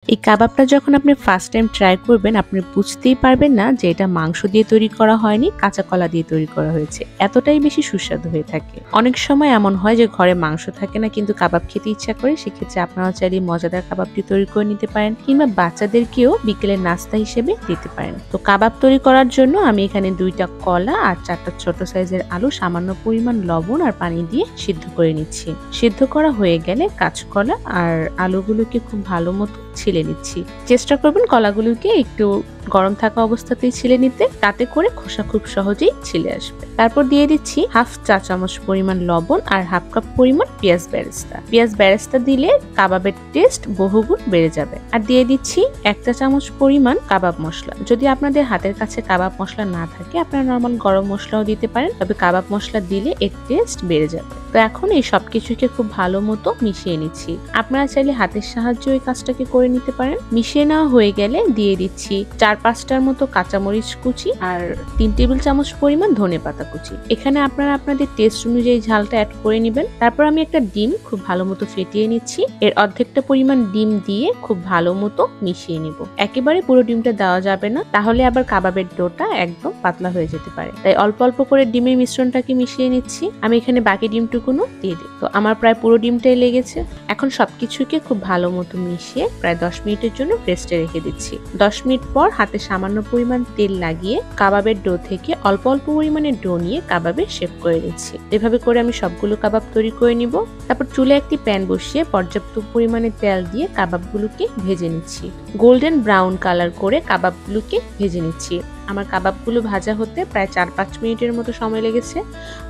এই কাবাবটা যখন আপনি ফার্স্ট টাইম ট্রাই করবেন, আপনি বুঝতেই পারবেন না যে এটা মাংস দিয়ে তৈরি করা হয়নি, কাঁচা কলা দিয়ে তৈরি করা হয়েছে। এতটাই বেশি সুস্বাদু হয়ে থাকে। অনেক সময় এমন হয় যে ঘরে মাংস থাকে না কিন্তু কাবাব খেতে ইচ্ছা করে, সেক্ষেত্রে আপনারা চাইলে মজাদার কাবাবটি তৈরি করে নিতে পারেন কিংবা বাচ্চাদেরকেও বিকেলের নাস্তা হিসেবে দিতে পারেন। তো কাবাব তৈরি করার জন্য আমি এখানে 2টা কলা আর 4টা ছোট সাইজের আলু সামান্য পরিমাণ লবণ আর পানি দিয়ে সিদ্ধ করে নিচ্ছি। সিদ্ধ করা হয়ে গেলে কাঁচকলা আর আলুগুলোকে খুব ভালো মতো ছিলে নিচ্ছি। চেষ্টা করবেন কলাগুলোকে একটু গরম থাকা অবস্থাতেই ছিলে নিতে, তাতে করে খোসা খুব সহজেই ছিলে আসবে। তারপর দিয়ে দিচ্ছি হাফ চা চামচ পরিমাণ লবণ আর হাফ কাপ পরিমাণ পেঁয়াজ বেরেস্তা। পেঁয়াজ বেরেস্তা দিলে কাবাবের টেস্ট বহুগুণ বেড়ে যাবে। আর দিয়ে দিচ্ছি 1 চা চামচ পরিমাণ কাবাব মশলা। যদি আপনাদের হাতের কাছে কাবাব মশলা না থাকে, আপনারা নরমাল গরম মশলাও দিতে পারেন, তবে কাবাব মশলা দিলে এর টেস্ট বেড়ে যাবে। তো এখন এই সবকিছুকে খুব ভালো মতো মিশিয়ে নিচ্ছি। আপনারা চাইলে হাতের সাহায্যে এই কাজটাকে করে নিতে পারেন। মিশিয়ে নেওয়া হয়ে গেলে দিয়ে দিচ্ছি 4-5টার মতো কাঁচামরিচ কুচি আর 3 টেবিল চামচ পরিমাণ ধনেপাতা কুচি। এখানে আপনারা আপনাদের টেস্ট অনুযায়ী ঝালটা অ্যাড করে নেবেন। তারপর আমি একটা ডিম খুব ভালো মতো ফেটিয়ে নিচ্ছি। এর অর্ধেকটা পরিমাণ ডিম দিয়ে খুব ভালো মতো মিশিয়ে নিব। একেবারে পুরো ডিমটা দেওয়া যাবে না, তাহলে আবার কাবাবের ডোটা একদম পাতলা হয়ে যেতে পারে। তাই অল্প অল্প করে ডিমের মিশ্রণটাকে মিশিয়ে নিচ্ছি। আমি এখানে বাকি ডিমটুকুনো দিয়ে দিই। তো আমার প্রায় পুরো ডিমটাই লেগেছে। এখন সবকিছুকে খুব ভালো মতো মিশিয়ে প্রায় 10 মিনিটের জন্য রেস্টে রেখে দিচ্ছি। 10 মিনিট পর হাতে সামান্য পরিমাণ তেল লাগিয়ে কাবাবের ডো থেকে অল্প অল্প পরিমাণে ডো নিয়ে কাবাবের শেপ করে নিচ্ছি। এভাবে করে আমি সবগুলো কাবাব তৈরি করে নিব। তারপর চুলে একটি প্যান বসিয়ে পর্যাপ্ত পরিমাণে তেল দিয়ে কাবাবগুলোকে ভেজে নিচ্ছি। গোল্ডেন ব্রাউন কালার করে কাবাবগুলোকে ভেজে নিচ্ছি। আমার কাবাবগুলো ভাজা হতে প্রায় 4-5 মিনিটের মতো সময় লেগেছে।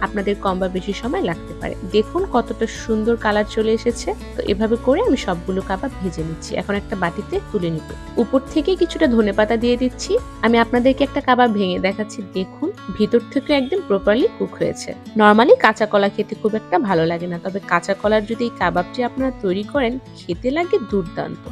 আপনাদের কম বা বেশি সময় লাগতে পারে। দেখুন কতটা সুন্দর কালার চলে এসেছে। তো এভাবে করে আমি সবগুলো কাবাব ভেজে নিচ্ছি। এখন একটা বাটিতে তুলে নিব। উপর থেকে কিছুটা ধনেপাতা দিয়ে দিচ্ছি। আমি আপনাদেরকে একটা কাবাব ভেঙে দেখাচ্ছি। দেখুন ভিতর থেকে একদম প্রপারলি কুক হয়েছে। নরমালি কাঁচা কলা খেতে খুব একটা ভালো লাগে না, তবে কাঁচা কলার যদি এই কাবাবটি আপনারা তৈরি করেন, খেতে লাগে দুর্দান্ত।